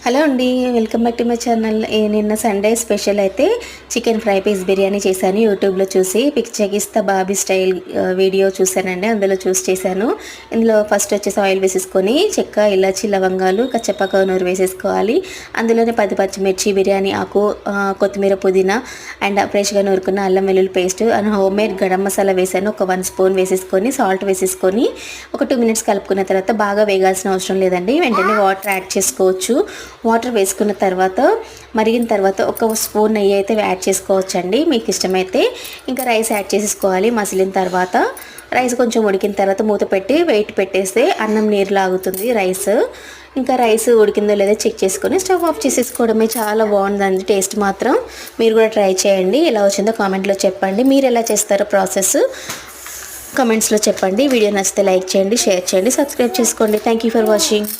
Hello అండి, welcome back to my channel. నిన్న Sunday special అయితే చికెన్ ఫ్రై పీస్ బిర్యానీ చేశాను. యూట్యూబ్లో చూసి పిక్చగిస్తా బాబీ స్టైల్ వీడియో చూశానండి. అందులో చూసి చేశాను. ఇందులో ఫస్ట్ వచ్చేసి ఆయిల్ వేసేసుకొని చెక్క, ఇలాచి, లవంగాలు, కచ్చపక్క నూరు వేసేసుకోవాలి. అందులోనే 10 పచ్చిమిర్చి, బిర్యానీ ఆకు, కొత్తిమీర, పుదీనా అండ్ ఫ్రెష్గా నూరుకున్న అల్లం వెల్లుల్లి paste and home made garam masala వేసాను. ఒక 1 స్పూన్ వేసేసుకొని సాల్ట్ వేసేసుకొని ఒక 2 మినిట్స్ కలుపుకున్న తర్వాత బాగా వేగాల్సిన అవసరం లేదండి. వెంటనే వాటర్ యాడ్ చేసుకోవచ్చు. వాటర్ వేసుకున్న తర్వాత మరిగిన తర్వాత ఒక స్పూన్ నెయ్యి అయితే యాడ్ చేసుకోవచ్చండి మీకు ఇష్టమైతే. ఇంకా రైస్ యాడ్ చేసేసుకోవాలి. మసిలిన తర్వాత రైస్ కొంచెం ఉడికిన తర్వాత మూత పెట్టి వెయిట్ పెట్టేస్తే అన్నం నీరు లాగుతుంది రైస్. ఇంకా రైస్ ఉడికిందో లేదో చెక్ చేసుకొని స్టవ్ ఆఫ్ చేసేసుకోవడమే. చాలా బాగుందండి టేస్ట్ మాత్రం. మీరు కూడా ట్రై చేయండి. ఎలా వచ్చిందో కామెంట్లో చెప్పండి. మీరు ఎలా చేస్తారో ప్రాసెస్ కమెంట్స్లో చెప్పండి. వీడియో నచ్చితే లైక్ చేయండి, షేర్ చేయండి, సబ్స్క్రైబ్ చేసుకోండి. Thank you for watching.